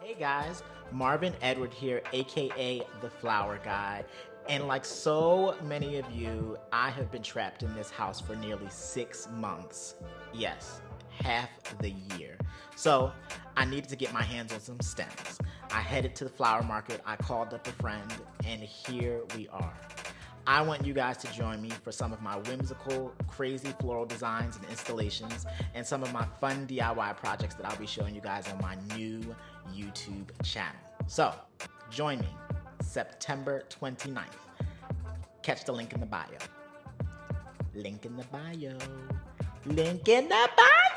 Hey guys, Marvin Edward here, aka The Flower Guy. And like so many of you, I have been trapped in this house for nearly 6 months. Yes, half the year. So I needed to get my hands on some stems. I headed to the flower market, I called up a friend, and here we are. I want you guys to join me for some of my whimsical, crazy floral designs and installations, and some of my fun DIY projects that I'll be showing you guys on my new YouTube channel. So, join me September 29th. Catch the link in the bio. Link in the bio. Link in the bio!